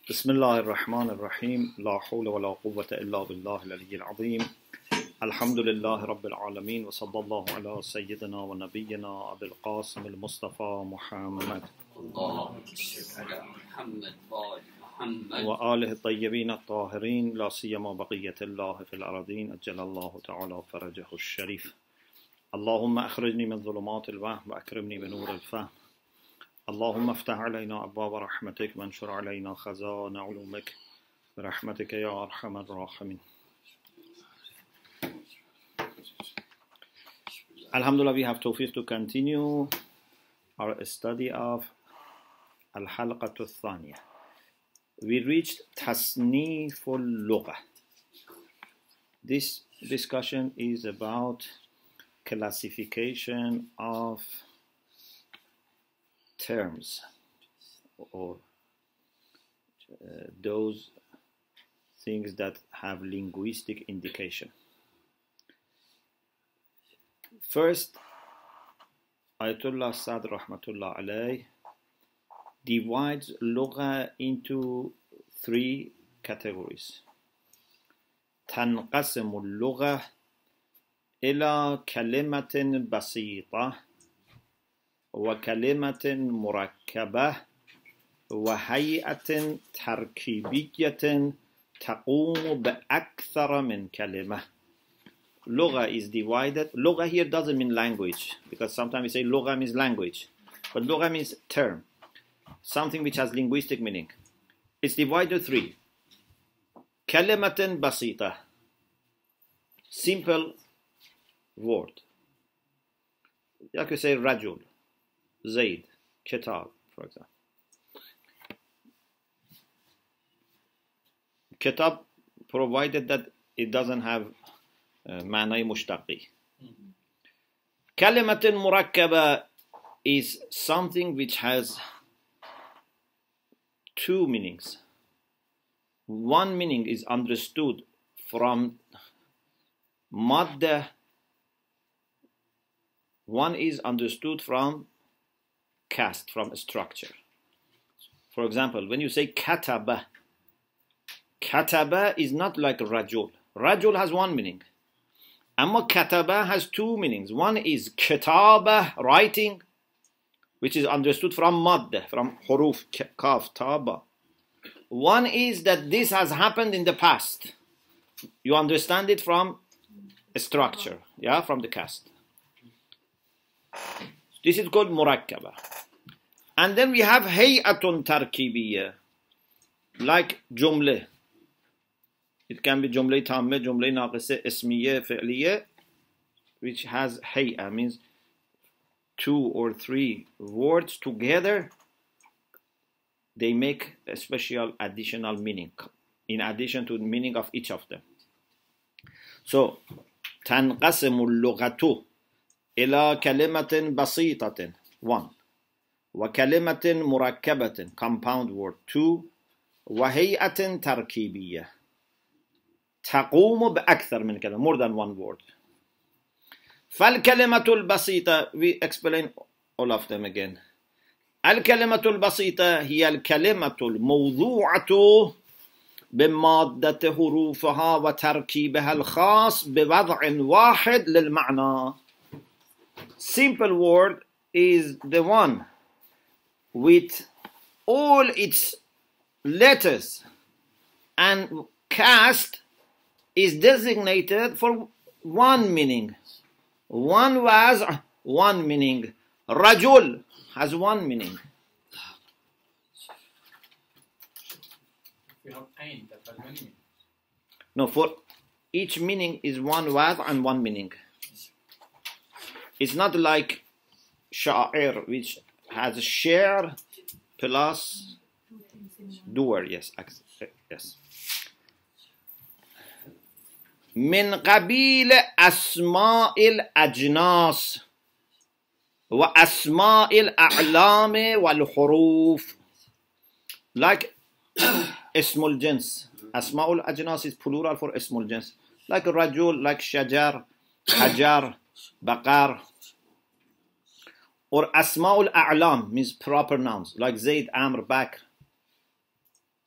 بسم الله الرحمن الرحيم لا حول ولا قوة إلا بالله العلي العظيم الحمد لله رب العالمين وصلى الله على سيدنا ونبينا أبي القاسم المصطفى محمد وآله الطيبين الطاهرين لا سيما بقية الله في الأراضين أجل الله تعالى فرجه الشريف اللهم أخرجني من ظلمات الوهم وأكرمني بنور الفهم اللهم افتح علينا أبواب رحمتك وانشر علينا خزائن علومك برحمتك يا أرحم الراحمين. Alhamdulillah, we have tawfiq to continue our study of al-Halqah Thaniyah. We reached Tasnif al-Lughah. This discussion is about classification of terms or those things that have linguistic indication. First, Ayatollah Sad Rahmatullah Alayh divides Lugha into three categories. تنقسم اللغة إلى كلمة بسيطة وكلمة مركبة وهيئة تركيبية تقوم بأكثر من كلمة. Lugha is divided. Lugha here doesn't mean language, because sometimes we say lugha means language, but lugha means term, something which has linguistic meaning. It's divided three. كلمة بسيطة, simple word. Like you say رجل, Zaid, Kitab, for example. Kitab, provided that it doesn't have معنى مشتقي. كلمة مركبة is something which has two meanings. One meaning is understood from madda. One is understood from cast, from structure. For example, when you say kataba, kataba is not like rajul. Rajul has one meaning. Amma kataba has two meanings. One is kitaba, writing, which is understood from madda, from huruf, kaf, taba. One is that this has happened in the past. You understand it from structure, yeah, from the cast. This is called murakkaba. And then we have hay'atun tarkibiyya, like jumle. It can be jumle tamme, jumle naqise, ismiyya, fi'liyya, which has hay'a, means two or three words together. They make a special additional meaning, in addition to the meaning of each of them. So, تنقسم اللغة إلى كلمة بسيطة, one. وكلمة مركبة, compound word, two. وهيئة تركيبية تقوم بأكثر من كلمة, more than one word. فالكلمة البسيطة, we explain all of them again. الكلمة البسيطة هي الكلمة الموضوعة بمادة حروفها وتركيبها الخاص بوضع واحد للمعنى. Simple word is the one with all its letters and cast is designated for one meaning. One was one meaning. Rajul has one meaning. We have ain, that has many meanings. No, for each meaning is one was and one meaning. It's not like sha'ir, which has share plus doer. Yes, yes. من قبيل أسماء الأجناس وأسماء الأعلام والحروف. Like اسم الجنس. أسماء الأجناس is plural for اسم الجنس. Like رجل, like شجر, حجر, بقر. Or asma'ul a'lam means proper nouns, like Zayd, Amr, Bakr.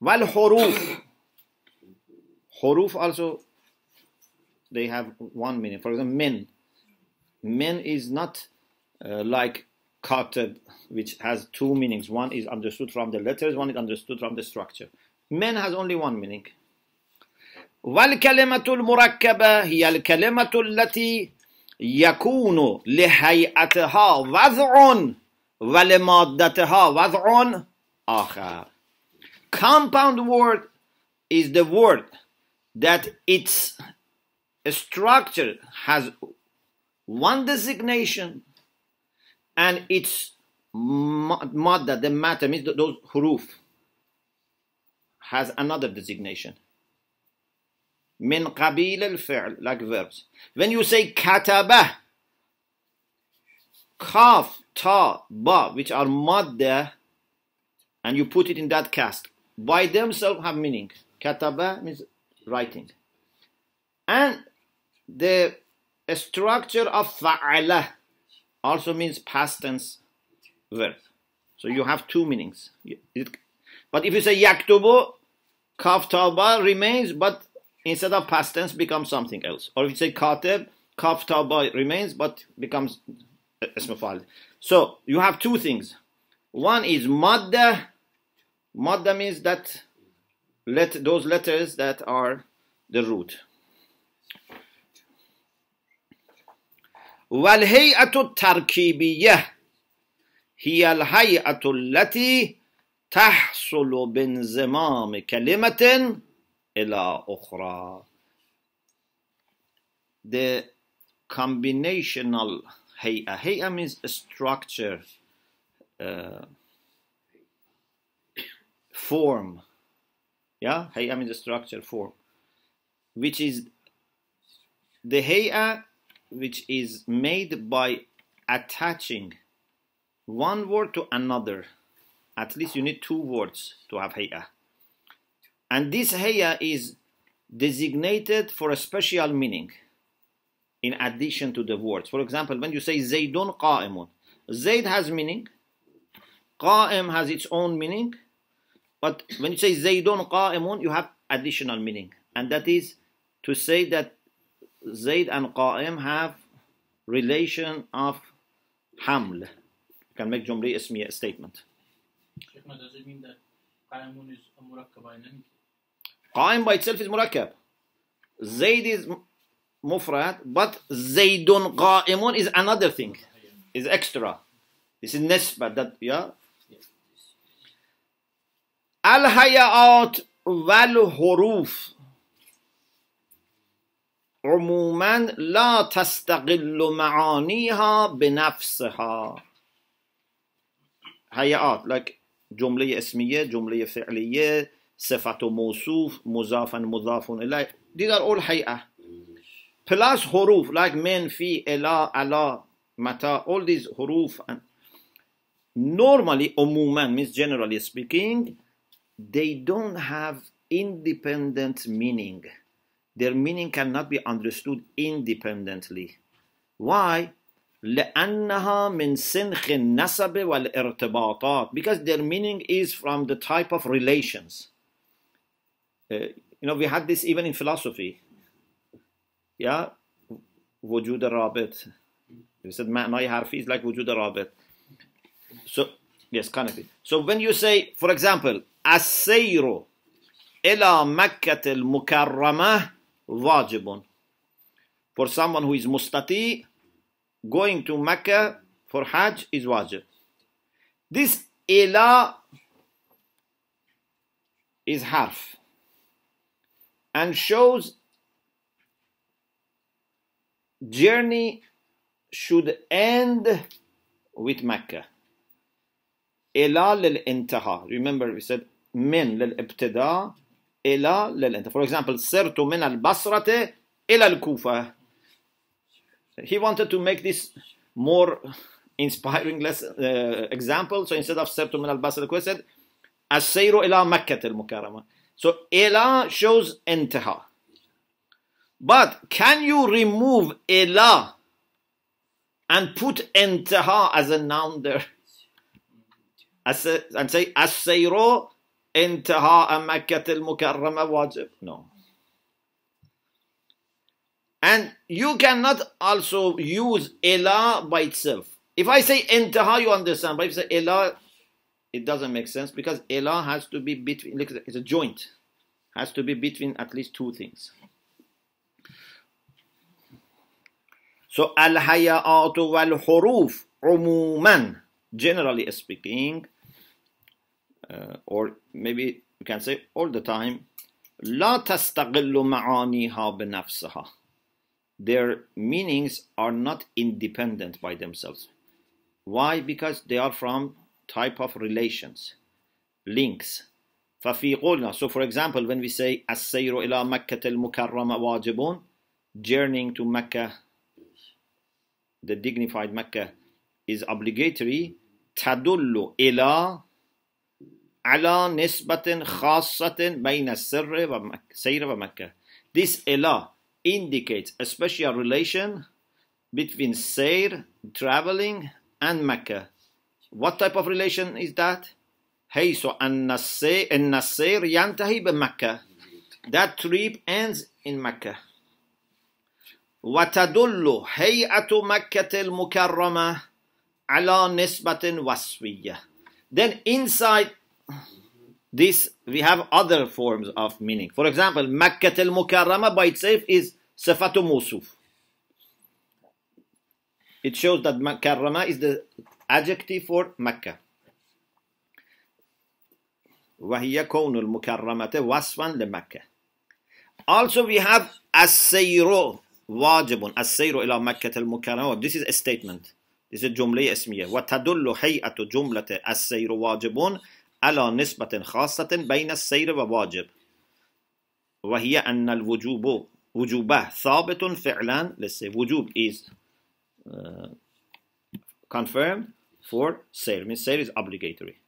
والحروف. Huruf also, they have one meaning. For example, min. Min is not like katib, which has two meanings. One is understood from the letters, one is understood from the structure. Min has only one meaning. والكلمة المركبة هي الكلمة التي يكون لهيئتها وضع ولمادتها وضع آخر. Compound word is the word that its structure has one designation and its madda, the matter, means those huruf, has another designation. Min qabil al-fi'l, like verbs. When you say kataba, kaf, ta, ba, which are madda, and you put it in that caste, by themselves have meaning. Kataba means writing. And the structure of fa'ala also means past tense verb. So you have two meanings. But if you say yaktubu, kaf taba remains, but instead of past tense becomes something else. Or if you say katib, kaf taba remains, but becomes ism fa'il. So you have two things. One is madda. Madda means that those letters that are the root. والهيئة التركيبية هي الهيئة التي تحصل بانضمام كلمة إلى أخرى. The combinational هيئة. هيئة means a structure, form. Yeah, هيئة means a structure, form, which is the هيئة which is made by attaching one word to another. At least you need two words to have hay'a. And this hay'a is designated for a special meaning in addition to the words. For example, when you say Zaydun qa'imun, Zayd has meaning, qa'im has its own meaning, but when you say Zaydun qa'imun, you have additional meaning. And that is to say that Zayd and Qa'im have relation of haml. You can make Jumli Ismiya statement. Sheikh, does it mean that Qa'imun is a murakkab in any case? Qa'im by itself is murakkab. Zayd is mufrad, but Zaydun Qa'imun is another thing. Is extra. This is nisba, that, yeah? Al-Haya'at wal-Huruf عموما لا تستقل معانيها بنفسها. هيئات like جملة اسمية, جملة فعلية, صفة موصوف, مضاف مضاف إليه. These are all هيئة. Plus حروف like من, في, إلى, على, متى. All these حروف. Normally, عموما means generally speaking, they don't have independent meaning. Their meaning cannot be understood independently. Why? لأنها من سنخ النسب والارتباطات. Because their meaning is from the type of relations. We had this even in philosophy. Yeah? وجود الرابط. We said معنى حرفي is like وجود الرابط. So, yes, connected. So when you say, for example, السير إلى مكة المكرمة واجب. For someone who is mustati, going to Mecca for Hajj is wajib. This ila is harf and shows journey should end with Mecca. Ila lil intaha. Remember we said min lil ibtida, ila lil intaha. For example, sirtu min al basrate ila al kufa. He wanted to make this more inspiring example. So instead of sirtu min al basrate, he said as-sayru ila Makkah al-Mukarramah. So ila shows intaha. But can you remove ila and put intaha as a noun there? And say as-sayru انتهاء مكة المكرمة واجب. No. And you cannot also use ila by itself. If I say intaha, you understand. But if I say ila, it doesn't make sense because ila has to be between, like it's a joint, has to be between at least two things. So al-haya'atu wal-huruf umuman, generally speaking, or maybe you can say all the time, لا تستغل معانيها بنفسها. Their meanings are not independent by themselves. Why? Because they are from type of relations, links. ففي قولنا, so for example, when we say السير إلى مكة المكرمة واجب, journeying to Mecca, the dignified Mecca, is obligatory. تدل إلى على نسبة خاصة بين السير ومكة. This إلى indicates a special relation between sayr, traveling, and Mecca. What type of relation is that? حيث أن السير ينتهي بمكة. That trip ends in Mecca. وتدل هيئة مكة المكرمة على نسبة وصفية. Then inside this we have other forms of meaning. For example, Makkah al-Mukarrama by itself is sifatu mawsuf. It shows that Mukarrama is the adjective for Makkah. وهي كون المكرمة وصفا لمكة. Also we have السير واجب. السير إلى مكة المكرمة. This is a statement. This is جملة اسمية. وتدل هيئة جملة السير واجب على نسبة خاصة بين السير وواجب. وهي أن وجوبه ثابت فعلا. Let's say وجوب is confirmed for sayr. Means sayr is obligatory.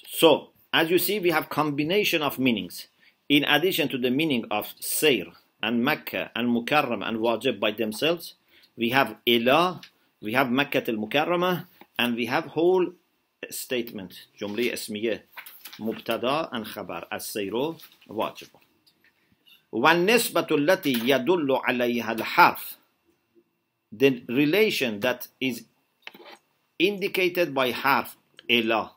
So, as you see, we have combination of meanings. In addition to the meaning of sayr and Mecca and Mukarram and Wajib by themselves, we have ila, we have Makkah al-Mukarramah, and we have whole statement, جملة اسمية, مبتدا and خبر, السير واجب. والنسبة التي يدل عليها الحرف, the relation that is indicated by حرف إلى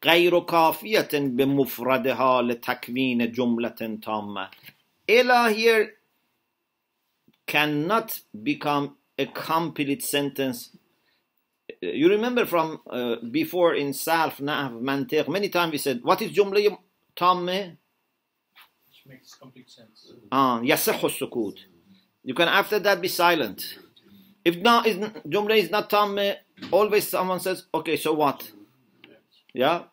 غير كافية بمفردها لتكوين جملة تامة. إلى here cannot become a complete sentence. You remember from before in Sarf, Nahv, Mantiq, many times we said, what is Jumla Tamme? Which makes complete sense. يصح السكوت. You can after that be silent. If not, Jumla is not Tamme, always someone says, okay, so what? Yeah?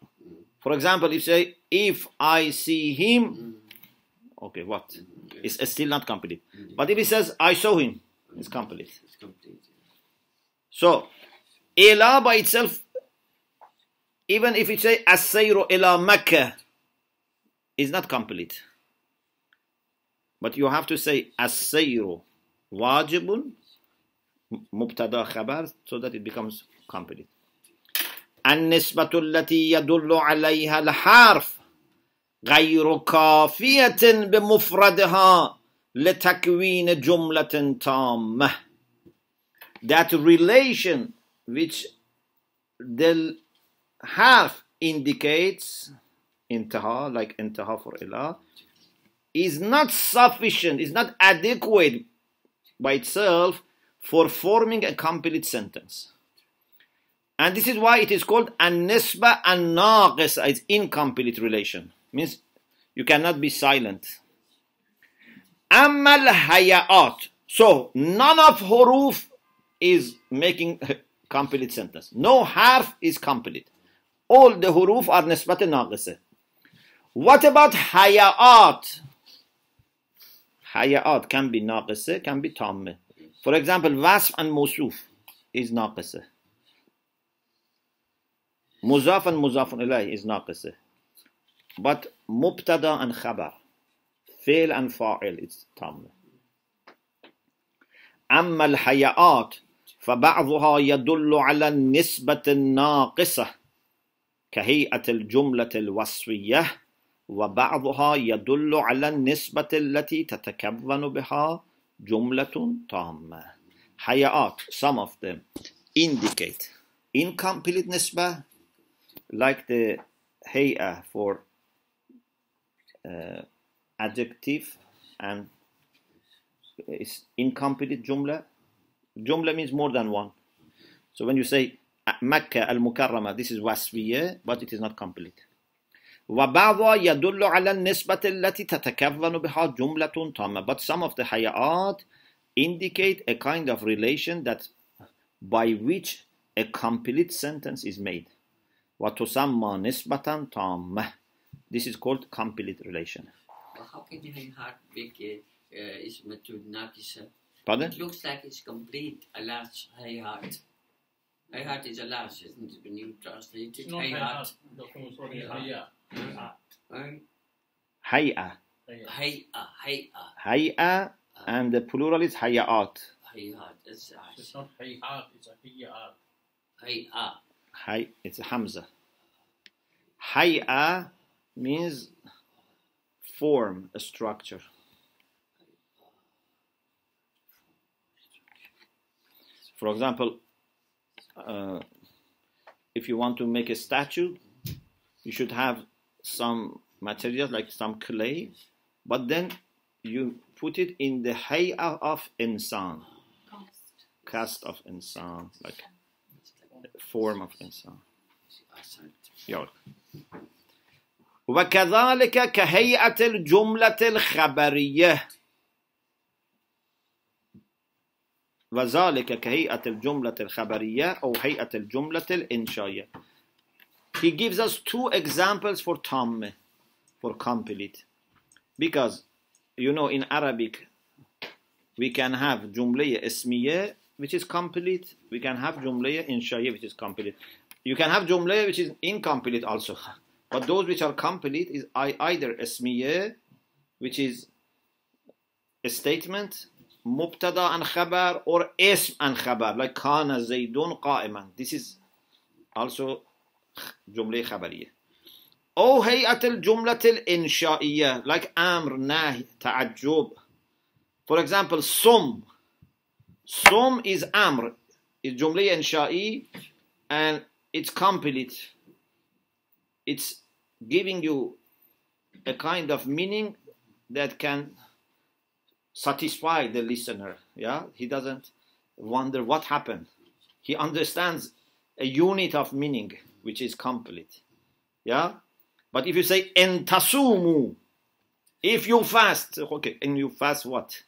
For example, if you say, if I see him, okay, what? It's still not complete. But if he says, I saw him, it's complete. So, ila by itself, even if you say as-sayru ila Makkah, is not complete. But you have to say as-sayru wajibun mubtada khabar so that it becomes complete. النسبة التي يدل عليها الحرف غير كافية بمفردها لتكوين جملة تامة. That relation which the harf indicates, intaha, like intaha for ilah, is not sufficient, is not adequate by itself for forming a complete sentence. And this is why it is called an-nisba an-naqisa. It's incomplete relation. Means you cannot be silent. Amma al-haya'at. So none of huruf is making a complete sentence. No harf is complete. All the huruf are nisbat an-naqisa. What about haya'at? Haya'at can be naqisa, can be tamme. For example, wasf and mawsuf is naqisa. Muzaf and muzafun ilayh is naqisa. But mubtada and khabar, fail and fa'il, it's tamme. أما الحياءات فبعضها يدل على النسبة الناقصة كهيئة الجملة الوصفية وبعضها يدل على النسبة التي تتكون بها جملة تامة. حياءات, some of them indicate incomplete nisbah, like the hay'a for adjective, and it's incomplete jumla. Jumla means more than one. So when you say Makkah al-Mukarramah, this is wasfiyah, but it is not complete. وبعضها يدل على النسبة التي تتكون بها جملة تامة. But some of the haya'at indicate a kind of relation that by which a complete sentence is made. وتسمى نسبة تامة. This is called complete relation. How can you hayhat make is matud naqisa? Pardon? It looks like it's complete. Alas, hayhat. Hayhat is alas, isn't it? When you translate it, It's not hayhat. Hay'a. Hay'a, and the plural is haya'at. Hayhat. That's It's not hayhat, it's a hayat. hayat. It's a hamza. Hay'a means form, a structure. For example, if you want to make a statue, you should have some materials like some clay, but then you put it in the hay'ah of insan, cast of insan, like form of insan. وكذلك كهيئة الجملة الخبرية وذلك كهيئة الجملة الخبرية أو هيئة الجملة الإنشائية. He gives us two examples for tamme, for complete, because you know in Arabic we can have jumla ismiya which is complete, we can have jumla inshaiya which is complete, you can have jumla which is incomplete also, but those which are complete is either ismiya, which is a statement, mubtada and khabar, or ism and khabar, like kana zaydun qa'iman. This is also jumla khabariya. Or hay'at al-jumlat al-insha'iyya, like amr, nahi, ta'ajjub. For example, sum. Sum is amr, is jumla insha'i, and it's complete. It's giving you a kind of meaning that can satisfy the listener. Yeah, he doesn't wonder what happened. He understands a unit of meaning which is complete. Yeah, but if you say entasumu, if you fast, okay, and you fast what?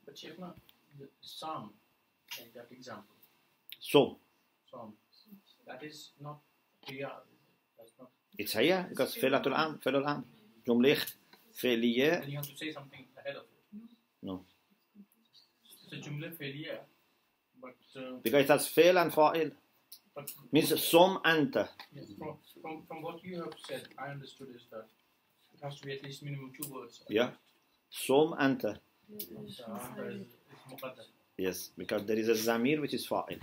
But Sheikh, the psalm, like that example, So psalm, that is not priya. That's not. it's hayya because fi'latul am, fi'lul am, jumla fi'liya. Then you have to say something ahead of it. No, It's a jumla failure, but because it has fi'l and fa'il. but Means sum anta. yes, from what you have said, I understood is that it has to be at least minimum 2 words. Yeah, sum anta. Is muqaddam. Yes, because there is a zamir which is fa'il.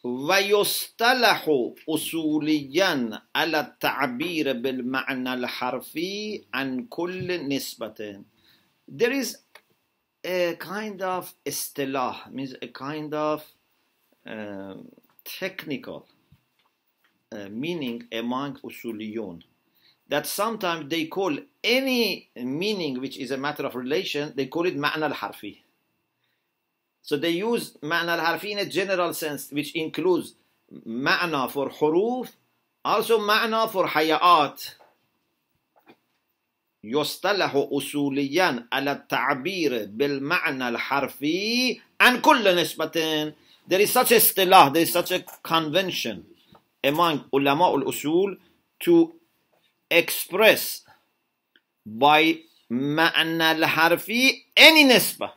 ويصطلح أصوليا على التعبير بالمعنى الحرفي عن كل نسبة. There is a kind of istilah, means a kind of technical meaning among usuliyun, that sometimes they call any meaning which is a matter of relation, they call it ma'na al-harfi. So they use ma'na al-harfi in a general sense, which includes ma'na for huruf, also ma'na for haya'at. يصطلح أصوليا على التعبير بالمعنى الحرفي عن كل نسبة. There is such a istilah, there is such a convention among ulama al-usul to express by معنى الحرفي any نسبة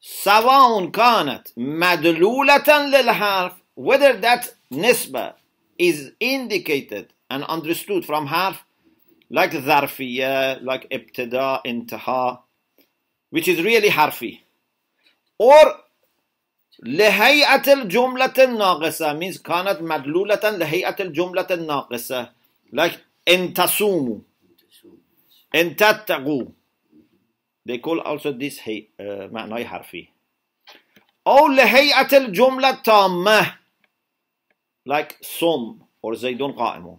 سواء كانت مدلولة للحرف, whether that نسبة is indicated and understood from harf, like ظرفية, like ابتداء, انتهاء, which is really harfi. Or لهيئة الجملة الناقصة means كانت مدلولة لهيئة الجملة الناقصة, like إن تصوموا, إن تتقوا. They call also this معنى حرفي. أو لهيئة الجملة التامة, like صم or زيدون قائمون.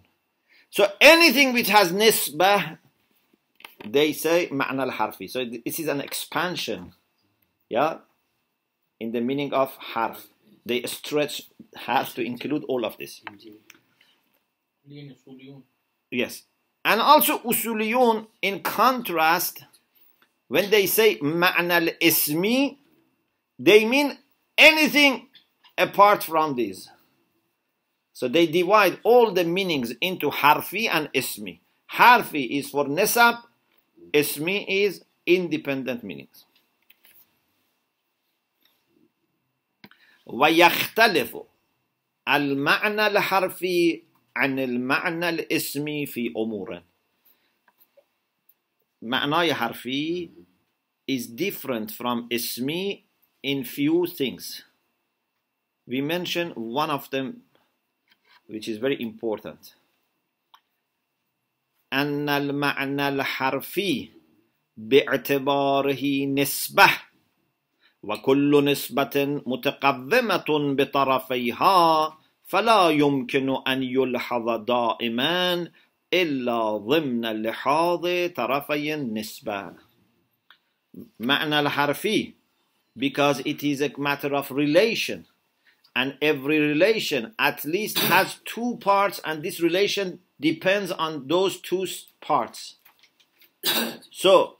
So anything which has nisbah, they say معنى الحرفي. So this is an expansion, yeah, in the meaning of harf. They stretch harf to include all of this. Yes. And also usuliyun, in contrast, when they say ma'na al-ismi, they mean anything apart from these. So they divide all the meanings into harfi and ismi. Harfi is for nisab, ismi is independent meanings. ويختلف المعنى الحرفي عن المعنى الاسمي في أمور. معنى حرفي is different from ismi in few things. We mention one of them which is very important. أن المعنى الحرفي باعتباره نسبة وكل نسبة متقدمة بطرفيها فلا يمكن أن يلحظ دائما إلا ضمن لحاظ طرفي النسبة. معنى الحرفي, because it is a matter of relation, and every relation at least has two parts, and this relation depends on those two parts. So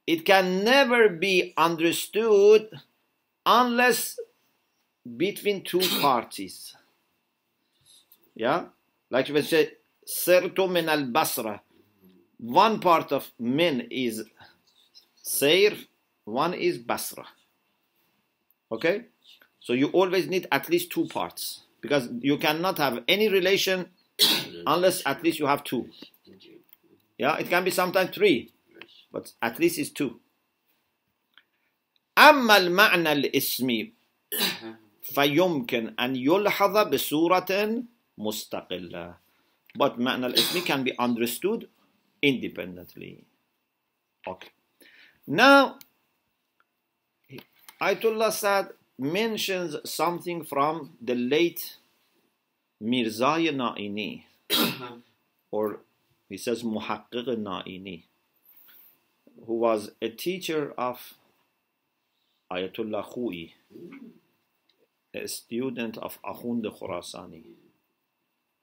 it can never be understood unless between two parties. Yeah? Like you would say, Sirtu min al-Basra. One part of min is Sayr, one is Basra. Okay? So you always need at least two parts, because you cannot have any relation unless at least you have two. Yeah? It can be sometimes three, but at least it's two. أما المعنى الاسمي فيمكن أن يلحظ بصورة مستقلة. But معنى الاسمي can be understood independently. Okay. Now, Ayatollah Saad mentions something from the late Mirzaya Naini, or he says Muhaqqiq Naini, who was a teacher of Ayatollah Khoi, a student of Akhund Khurasani.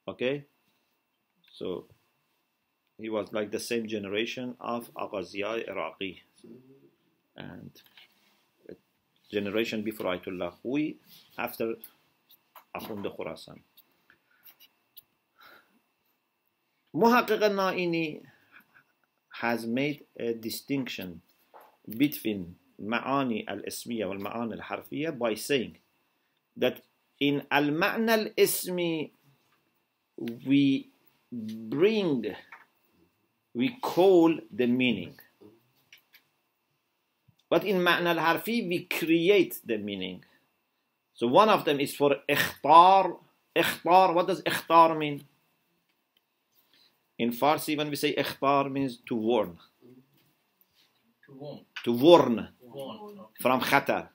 Okay? So, he was like the same generation of Aghaziya Iraqi, and a generation before Ayatollah Khoi, after Akhund Khurasan. Muhaqqiq al-Naini has made a distinction between Ma'ani al-Ismiya wal Ma'ani al-Harfiya by saying that in al-Ma'na al-Ismi we call the meaning, but in Ma'na al-Harfi we create the meaning. So one of them is for ikhtar. Ikhtar, what does ikhtar mean? In Farsi, when we say ikhtar, means to warn. To warn from khatar.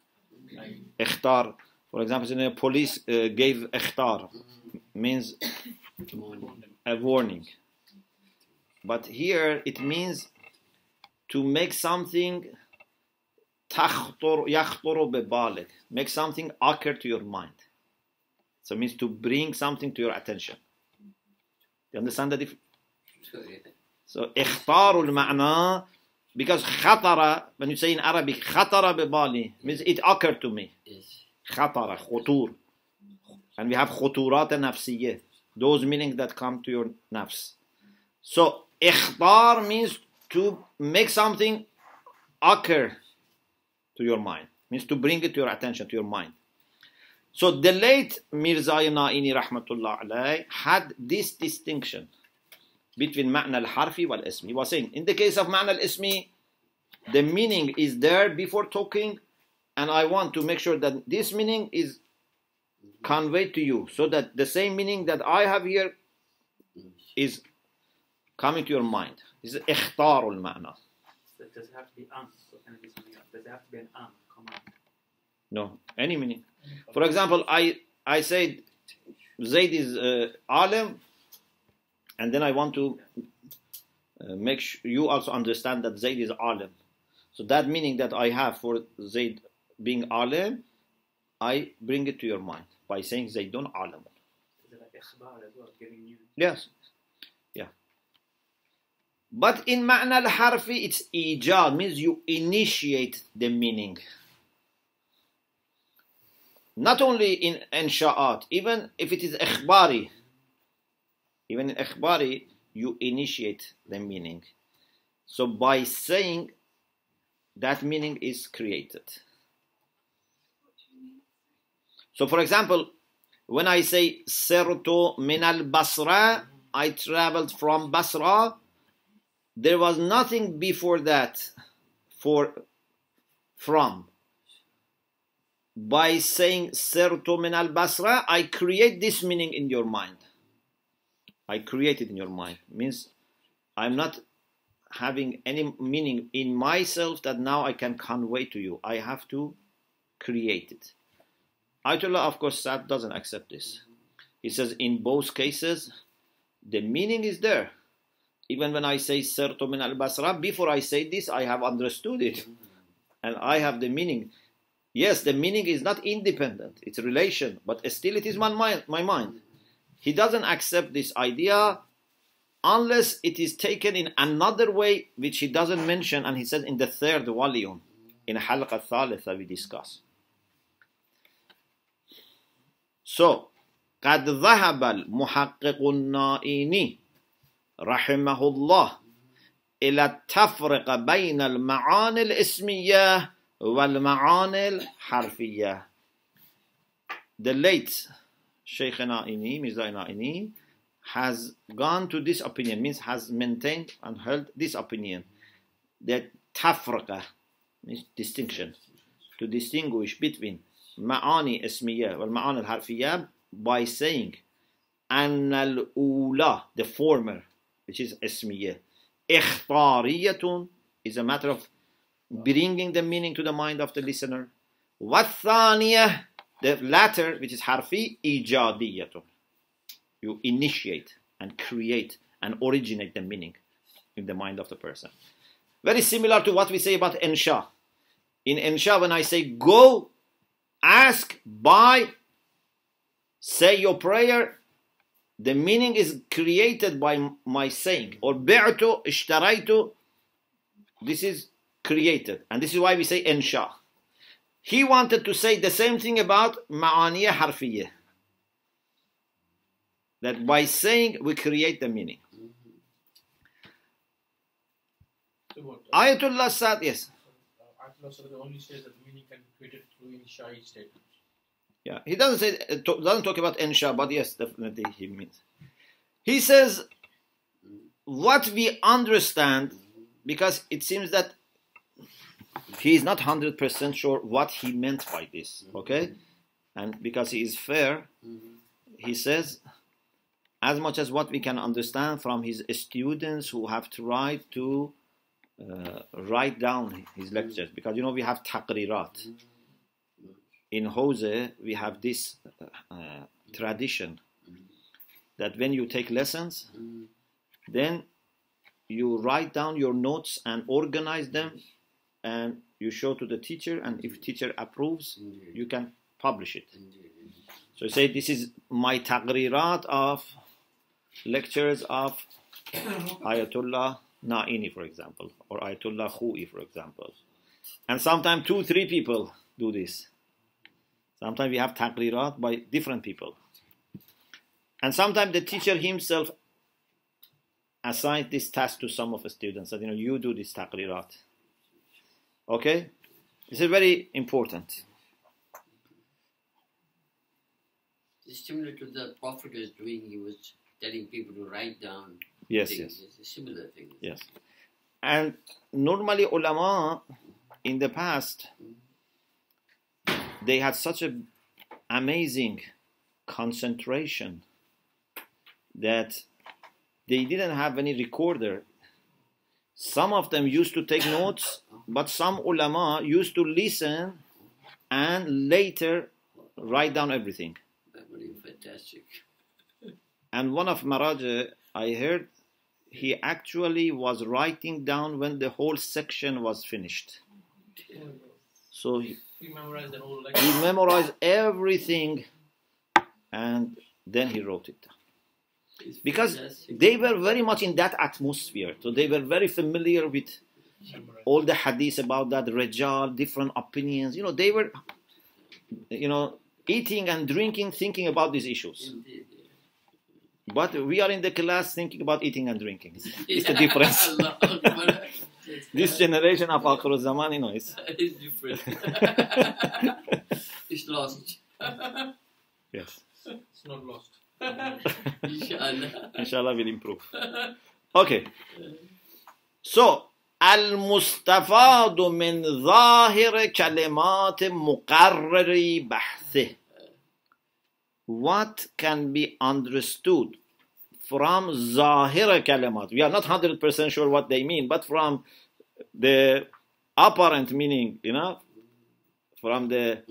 Ikhtar, for example, police gave ikhtar, means a warning. But here it means to make something yakhtur bebalik, make something occur to your mind. So it means to bring something to your attention. Do you understand the difference? So ikhtarul ma'na, because khatara, when you say in Arabic khatara bebali, means it occurred to me. Khatara, khutur. And we have khuturat nafsiyah, those meanings that come to your nafs. So ikhtar means to make something occur to your mind, means to bring it to your attention, to your mind. So the late Mirzaya Naini rahmatullah alayh had this distinction between Ma'na al-Harfi wal-Ismi. He was saying, in the case of Ma'na al-Ismi, the meaning is there before talking, and I want to make sure that this meaning is conveyed to you, so that the same meaning that I have here is coming to your mind. This is ikhtarul ma'na. So does it have to be so can it be something else? Does it have to be an command? No, any meaning. For example, I said Zayd is alim, and then I want to make sure you also understand that Zayd is alim. So that meaning that I have for Zayd being alim, I bring it to your mind by saying Zaydun alim. Is it like ikhbar as well, giving you? Yes. Yeah. But in ma'na al-harfi, it's ijad, means you initiate the meaning. Not only in insha'at, even if it is ikhbari, even in ikhbari, you initiate the meaning. So by saying, that meaning is created. So for example, when I say Sirtu min al-Basra, I traveled from Basra, there was nothing before that for from. By saying Sirtu min al-Basra, I create this meaning in your mind. I create it in your mind. Means I'm not having any meaning in myself that now I can convey to you. I have to create it. Ayatollah, of course, Saad doesn't accept this. He says in both cases, the meaning is there. Even when I say Sirtu min al-Basra, before I say this, I have understood it. And I have the meaning. Yes, the meaning is not independent. It's a relation. But still it is my mind. He doesn't accept this idea unless it is taken in another way, which he doesn't mention. And he said in the third volume, in al-Halqah thalitha, we discuss. So, قد ذهب المحقق النائيني رحمه الله إلى التفرقة بين المعاني الاسمية والمعاني الحرفية. The late Sheikh Naini, Mirza Naini, has gone to this opinion, means has maintained and held this opinion, that tafraqa means distinction, to distinguish between ma'ani ismiyya wal ma'ani al-harfiyya by saying an al-ula, the former, which is ismiyya, ikhtariyatun, is a matter of bringing the meaning to the mind of the listener, wa thaniyah, the latter, which is harfi, ijadiyatun, you initiate and create and originate the meaning in the mind of the person. Very similar to what we say about insha. In insha, when I say go, ask, buy, say your prayer, the meaning is created by my saying. Or bi'tu, ishtaraitu, this is created. And this is why we say insha. He wanted to say the same thing about ma'aniya harfiyya. That by saying we create the meaning. So what, Ayatollah said, yes. Ayatollah Sadr only says that the meaning can be created through insha'i statements. Yeah, he doesn't say doesn't talk about insha, but yes, definitely he means. He says what we understand, because it seems that he is not 100% sure what he meant by this. Okay, and because he is fair, he says as much as what we can understand from his students who have tried to write down his lectures, because you know we have taqrirat. In Jose, we have this tradition that when you take lessons, then you write down your notes and organize them, and you show to the teacher, and if teacher approves, you can publish it. So you say, this is my taqrirat of lectures of Ayatollah Naini, for example, or Ayatollah Khou'i, for example. And sometimes 2-3 people do this. Sometimes we have taqrirat by different people. And sometimes the teacher himself assigns this task to some of the students, that, you know, you do this taqrirat. Okay? This is very important. It's similar to the Prophet was doing. He was telling people to write down Yes, things. yes. It's a similar thing. Yes. And normally ulama in the past, they had such an amazing concentration that they didn't have any recorder. Some of them used to take notes, but some ulama used to listen and later write down everything. Very fantastic. And one of Maraja, I heard, he actually was writing down when the whole section was finished. So He memorized the whole he lecture. memorized everything and then he wrote it down. It's Because fantastic. they were very much in that atmosphere. So they were very familiar with all the hadith about that, Rajal, different opinions. They were, eating and drinking, thinking about these issues. Indeed, But we are in the class thinking about eating and drinking. It's the yeah. difference. Allah Akbar. This generation of Akhir Zaman, it's It's different. It's lost. yes. It's not lost. Inshallah. Inshallah will improve. Okay. So, المستفاد من ظاهر كلمات مقرر بحثه. What can be understood from ظاهر كلمات? We are not 100% sure what they mean, but from the apparent meaning, from the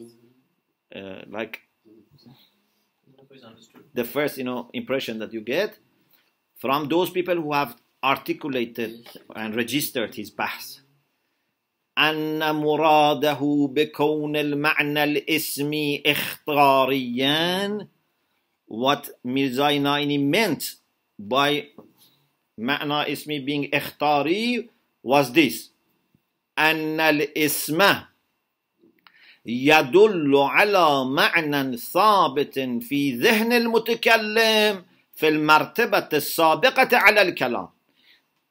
like Is understood. the first impression that you get from those people who have articulated and registered his bahs. أن مراده بكون المعنى الاسمي اختاريا. What Mirza Naini meant by معنى اسمي being اختاري was this: أن الاسم يدل على معنى ثابت في ذهن المتكلم في المرتبة السابقة على الكلام.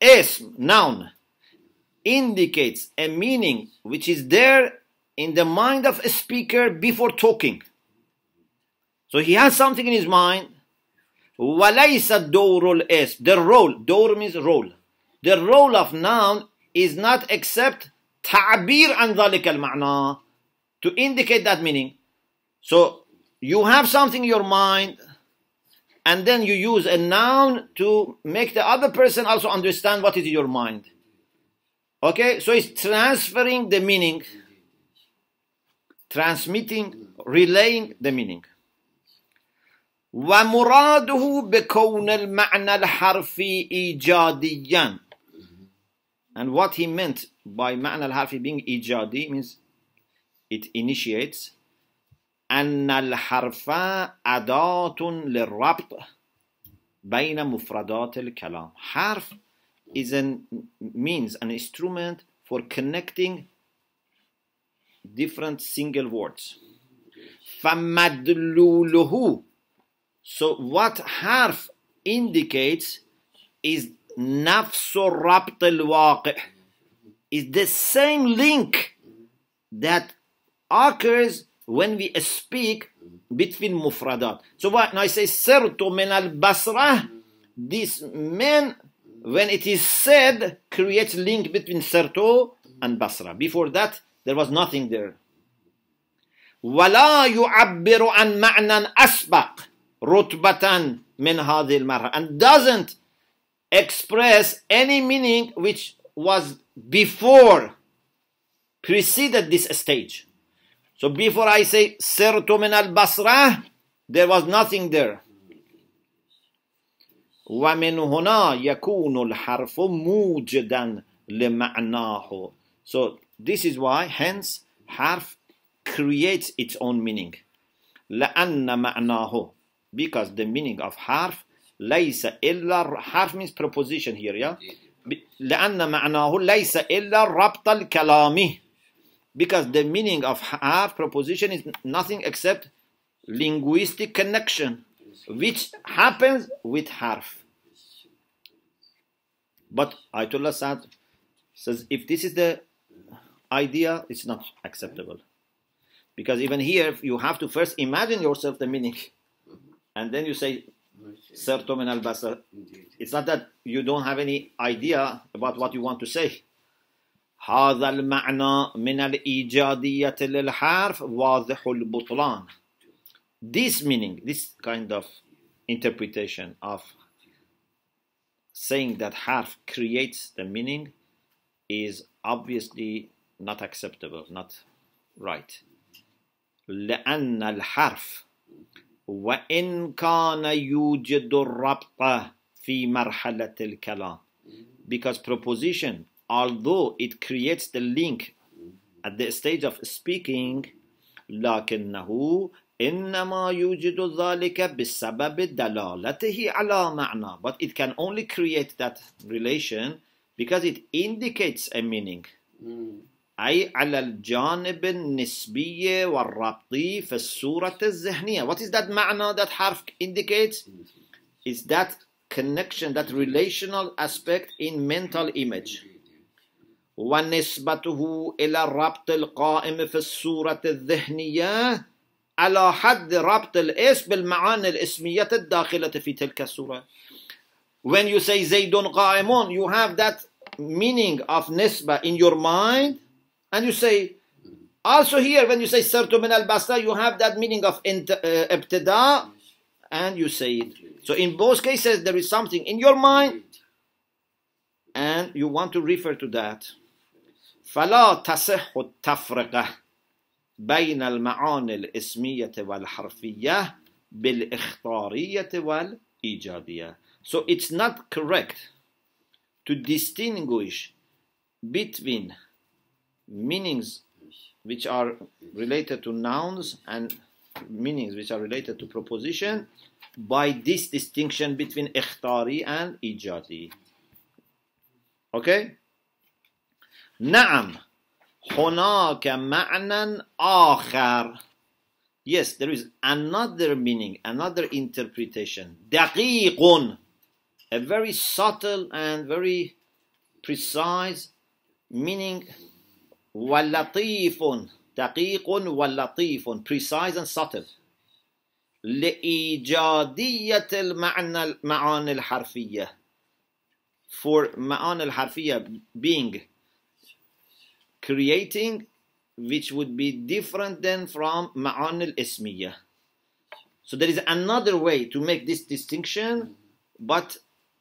اسم, noun, indicates a meaning which is there in the mind of a speaker before talking. So he has something in his mind. وَلَيْسَ دَوْرُ الْاسم. The role, دور means role. The role of noun is not except تعبير عن ذلك المعنى, to indicate that meaning. So you have something in your mind, and then you use a noun to make the other person also understand what is in your mind. Okay, so it's transferring the meaning, transmitting, relaying the meaning. وَمُرَادُهُ بِكَوْنِ الْمَعْنَى الْحَرْفِي إِيجَادِيًّا. And what he meant by معنى الحرفي being إيجادي means it initiates. أن الحرف أداة للربط بين مفردات الكلام. حرف is a means, an instrument for connecting different single words. فمدلوله. So what حرف indicates is نفس الربط الواقع, is the same link that occurs when we speak between mufradat. So when I say سرت من البصرة, this man, when it is said, creates link between سرت and Basra. Before that, there was nothing there. ولا يعبر عن معنى أسبق رتبة من هذه المرة, and doesn't express any meaning which was before, preceded this stage. So before I say سرت من البصرة, there was nothing there. ومن هنا يكون الحرف موجدا لمعناه. So this is why, hence, حرف creates its own meaning. لأن معناه, because the meaning of حرف ليس إلا, حرف means preposition here, yeah? لأن معناه ليس إلا ربط الكلام, because the meaning of حرف preposition is nothing except linguistic connection, which happens with حرف. But Ayatollah Saad says if this is the idea, it's not acceptable. Because even here, you have to first imagine yourself the meaning. And then you say, Sirtu min al-Basra. It's not that you don't have any idea about what you want to say. هذا المعنى من الإيجادية للحرف واضح البطلان. This meaning, this kind of interpretation of saying that harf creates the meaning is obviously not acceptable, not right. لأن الحرف وإن كان يوجد الربط في مرحلة الكلام. Because proposition, although it creates the link at the stage of speaking, لكنه إنما يوجد ذلك بسبب دلالته على معنى. But it can only create that relation because it indicates a meaning. أي على الجانب النسبي والربطي في الصورة الذهنية. What is that معنى that harf indicates? Is that connection, that relational aspect in mental image. ونسبته إلى الربط القائم في الصورة الذهنية على حد ربط الاسم بالمعاني الاسمية الداخلة في تلك الصورة. When you say زيد قائم, you have that meaning of nisba in your mind, and you say, also here when you say سرت من البصرة, you have that meaning of ابتداء, and you say it. So in both cases there is something in your mind, and you want to refer to that. فلا تصح التفرقة بين المعاني الاسمية والحرفية بالاختارية والإيجابية. So it's not correct to distinguish between meanings which are related to nouns and meanings which are related to proposition by this distinction between ikhtari and ijadi. Okay? نعم هناك معنى آخر. Yes, there is another meaning, another interpretation. دقيق, a very subtle and very precise meaning. ولطيف, دقيق ولطيف, precise and subtle. لإيجادية المعاني الحرفية. For معاني الحرفية being creating, which would be different than from معاني الاسمية. So there is another way to make this distinction, but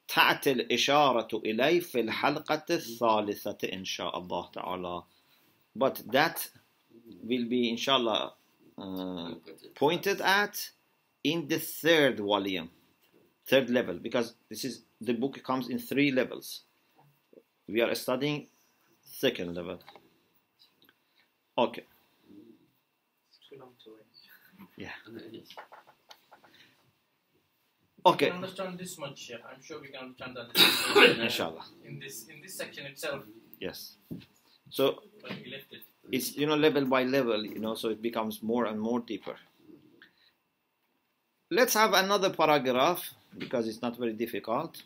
تأتي الإشارة إليه في الحلقة الثالثة إن شاء الله تعالى. But that will be inshallah pointed at in the third volume, third level, because this is the book comes in 3 levels. We are studying second level. Okay. Too long to wait. Yeah. We Okay. can understand this much, Sheikh. I'm sure we can understand that Inshallah. in this section itself. Yes. So But we left it. it's level by level, so it becomes more and more deeper. Let's have another paragraph because it's not very difficult.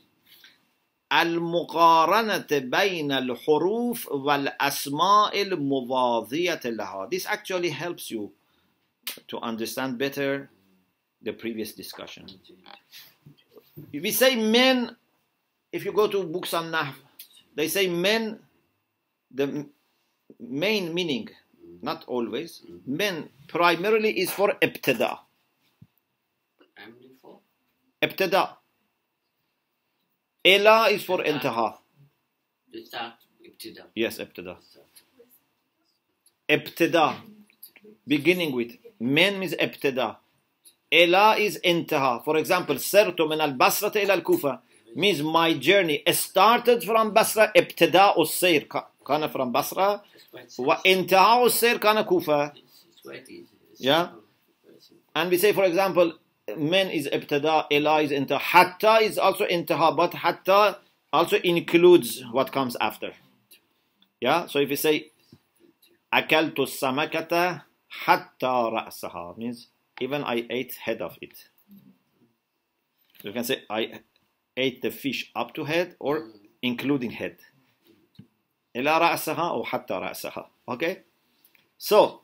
المقارنة بين الحروف والأسماء المضادية لها. This actually helps you to understand better the previous discussion. If we say men, if you go to books on Nahv, they say men, the main meaning, not always, men primarily is for ibtida. Ibtida. Ila is for intaha. The start, ibtida. Yes, ibtida. Ibtida, beginning with. Men means ibtida. Ila is intaha. For example, سرت من البصرة إلى الكوفة means my journey started from Basra. ابتداء السير كان from Basra. وانتهاء السير كان كوفة. Yeah. And we say, for example, men is ibtada, ila is intaha, hatta is also intaha, but hatta also includes what comes after. Yeah, so if you say akaltu samakata hatta ra'saha, means even I ate head of it. So you can say I ate the fish up to head or including head. Ila ra'saha or hatta ra'saha. Okay? So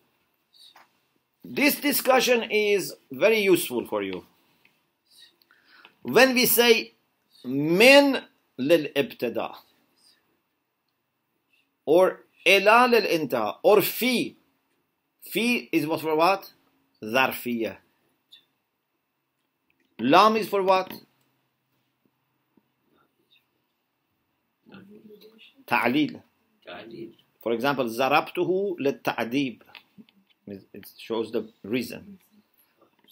this discussion is very useful for you. When we say min للابتداء or إلى للانتهاء or في is what for what? ظرفية. Lam is for what? تعليل. For example, ضربته للتعذيب. It shows the reason.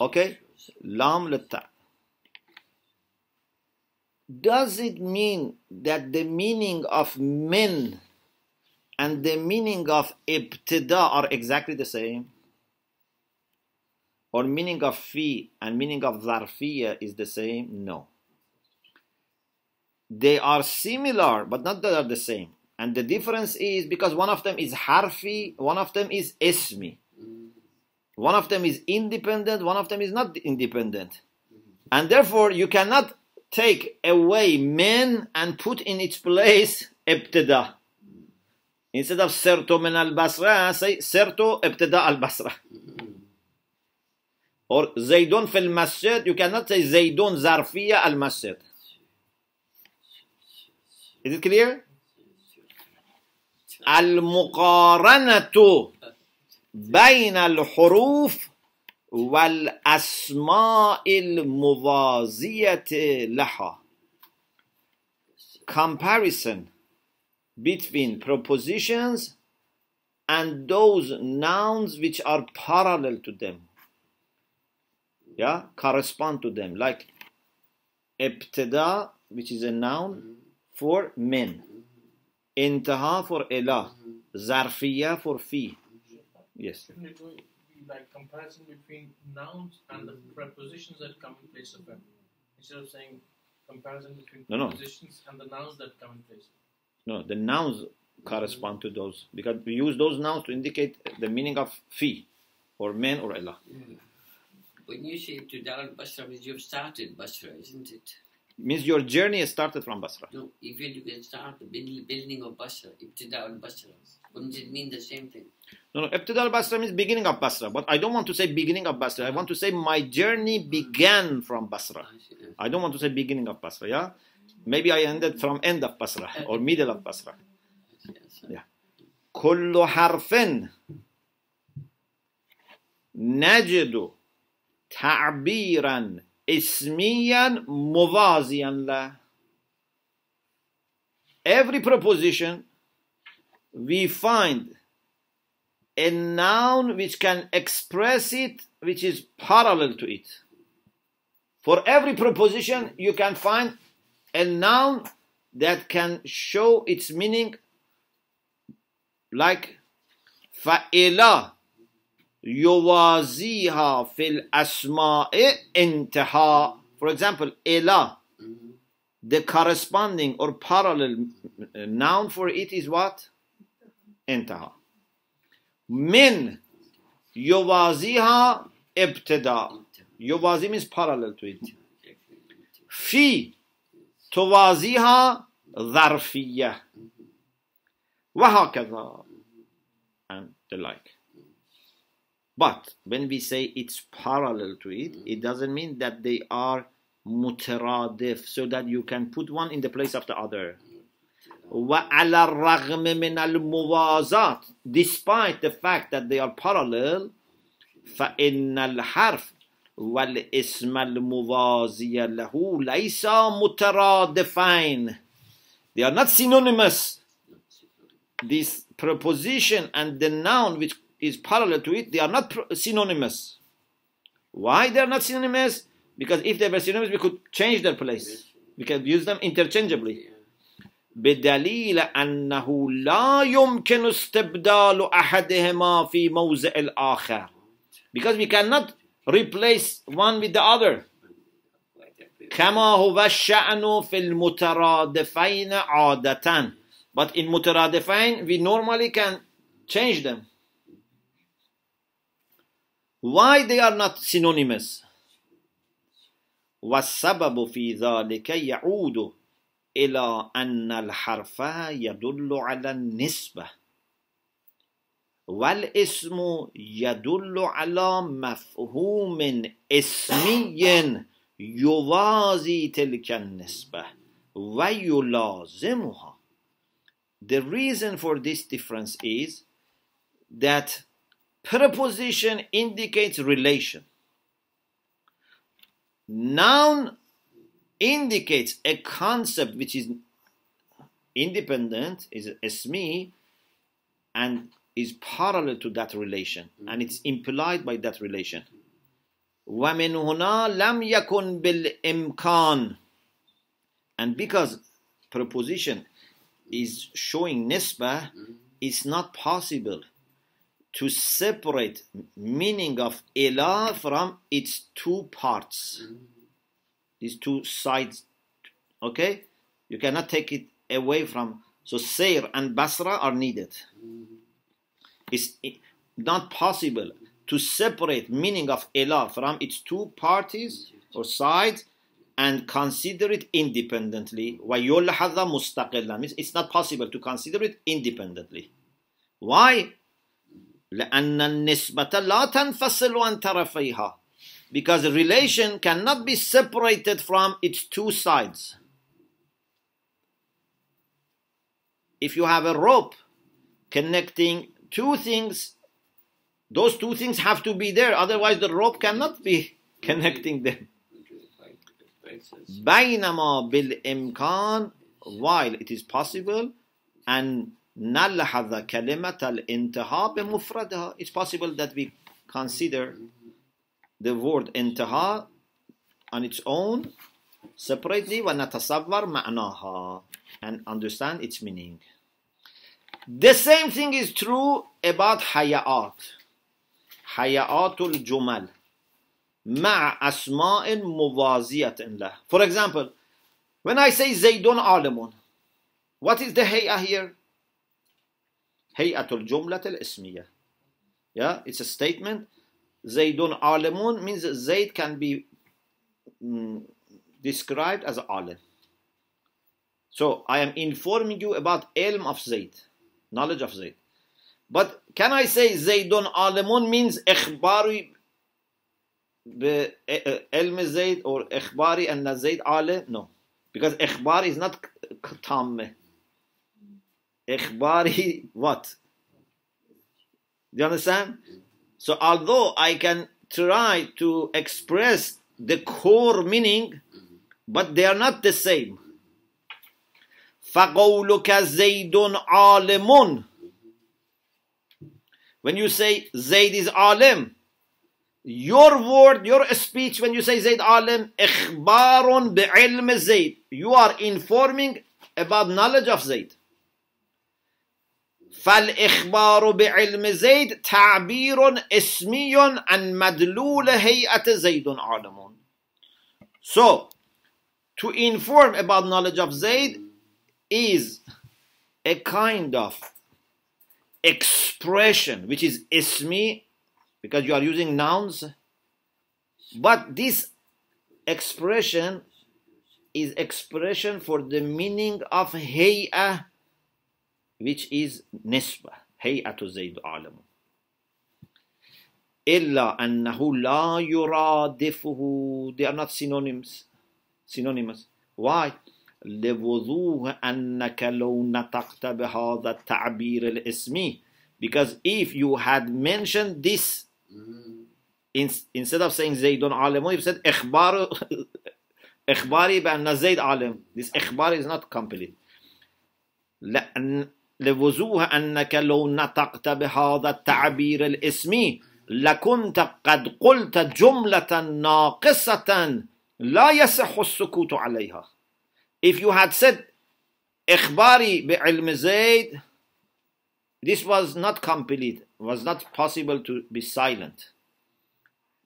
Okay? Lam للتعذيب. Does it mean that the meaning of min and the meaning of ibtida are exactly the same? Or meaning of fi and meaning of zarfiyya is the same? No. They are similar, but not that they are the same. And the difference is because one of them is harfi, one of them is ismi. One of them is independent, one of them is not independent. And therefore, you cannot take away min and put in its place ibtida. Instead of sirtu min al-Basra, say sirtu ibtida al-Basra. Or zaydun fil masjid, you cannot say zaydun zarfiyya al-masjid. Is it clear? Al-muqaranatu bayna al-huruf wal-asma' al-muvaziyati laha. Comparison between propositions and those nouns which are parallel to them. Yeah, correspond to them. Like ibtida, which is a noun for min. Intaha for ila. Zarfiyya for fi. Yes. Shouldn't it be like comparison between nouns and the prepositions that come in place of them? Instead of saying comparison between prepositions and the nouns that come in place. No, the nouns correspond to those because we use those nouns to indicate the meaning of fi or min or ila. When you say to Dar al-Basra, you've started Basra, isn't it? Means your journey started from Basra. No, even you can start the building of Basra, Ibtida al-Basra. Wouldn't it mean the same thing? No, Ibtida al-Basra means beginning of Basra. But I don't want to say beginning of Basra. I want to say my journey began from Basra. I don't want to say beginning of Basra, yeah? Maybe I ended from end of Basra or middle of Basra. Yeah. كل حرف نجد تعبيرا اسميا موازيا له. Every proposition we find a noun which can express it, which is parallel to it. For every proposition you can find a noun that can show its meaning, like فَإِلَى يوازيها في الأسماء انتهاء. For example, إلى, the corresponding or parallel noun for it is what? انتهاء. من يوازيها ابتداء. يوازي means parallel to it. في توازيها ظرفية. وهكذا and the like. But when we say it's parallel to it, it doesn't mean that they are mutaradif, so that you can put one in the place of the other. وَعَلَى الرَّغْمِ مِنَ الْمُوَازَاتِ, despite the fact that they are parallel, فَإِنَّ الْحَرْفِ وَالْإِسْمَ الْمُوَازِيَ لَهُ لَيْسَ مُتَرَادِفَيْنِ. They are not synonymous. This preposition and the noun which is parallel to it, they are not synonymous. Why they are not synonymous? Because if they were synonymous, we could change their place. We can use them interchangeably. بدليل أنه لا يمكن استبدال أحدهما في موضع الآخر. Because we cannot replace one with the other. كما هو الشأن في المترادفين عادة. But in مترادفين, we normally can change them. Why they are not synonymous? والسبب في ذلك يعود إلى أن الحرف يدل على النسبة والاسم يدل على مفهوم اسمي يوازي تلك النسبة ويلازمها. The reason for this difference is that preposition indicates relation. Noun indicates a concept which is independent, is ismi, and is parallel to that relation, and it's implied by that relation. وَمِنْ هُنَا لَمْ يَكُنْ بِالْإِمْكَانِ. And because preposition is showing nisbah, it's not possible to separate meaning of ila from its two parts, these two sides. Okay, you cannot take it away from. So Sayr and Basra are needed. It's not possible to separate meaning of ila from its two parties or sides and consider it independently. وَيُلْحَظَ مُسْتَقِلًا. It's not possible to consider it independently. Why? لأن النسبة لا تنفصل عن طرفيها. Because a relation cannot be separated from its two sides. If you have a rope connecting two things, those two things have to be there, otherwise the rope cannot be connecting them. بينما بالإمكان, while it is possible, and نلحظ كلمة الانتهاء بمفردها, it's possible that we consider the word انتهاء on its own separately ونتصور معناها, and understand its meaning. The same thing is true about حياءات. حياءات الجمل مع أسماء موازية له. For example, when I say زيدون عالم, what is the هيئة here? هيئة الجملة الاسمية. Yeah, it's a statement. زيدون عالم means Zayd can be described as alim. So I am informing you about ilm of Zayd, knowledge of Zayd. But can I say زيدون عالم means إخباري بعلم زيد or إخباري أن زيد عالم? No, because إخبار is not تام. إخباري what? Do you understand? So although I can try to express the core meaning, but they are not the same. فَقَوْلُكَ زَيْدٌ عَالِمٌ. When you say Zayd is alim, your word, your speech, when you say Zayd alim, إخبار بعلم Zayd, you are informing about knowledge of Zayd. فالإخبار بعلم زيد تعبير اسمي عن مدلول هيئة زيد عالم. So, to inform about knowledge of Zayd is a kind of expression which is ismi, because you are using nouns, but this expression is expression for the meaning of هيئة, which is nisbah, هيئة زيد عالم. إلا أنه لا يرادفه. They are not synonymous. Why? لوضوح أنك لو نطقت بهذا التعبير الاسمي. Because if you had mentioned this, instead of saying زيد عالم, you said إخباري بأن زيد عالم. This إخبار is not complete. لوضوح أنك لو نطقت بهذا التعبير الاسمي لكنت قد قلت جملة ناقصة لا يصح السكوت عليها. If you had said إخباري بعلم زيد, this was not complete, was not possible to be silent.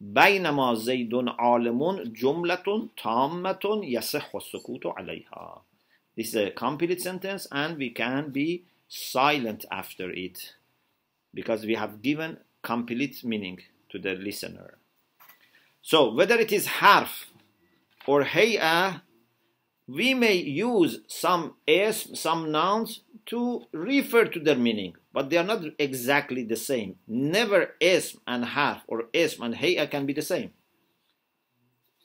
بينما زيد عالم جملة تامة يصح السكوت عليها. This is a complete sentence and we can be silent after it because we have given complete meaning to the listener. So whether it is harf or hay'ah, we may use some ism, some nouns to refer to their meaning, but they are not exactly the same. Never ism and harf or ism and hay'ah can be the same.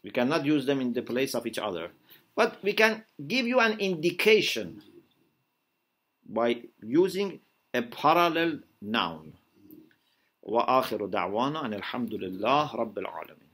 We cannot use them in the place of each other. But we can give you an indication by using a parallel noun. وآخر دعوانا أن الحمد لله رب العالمين.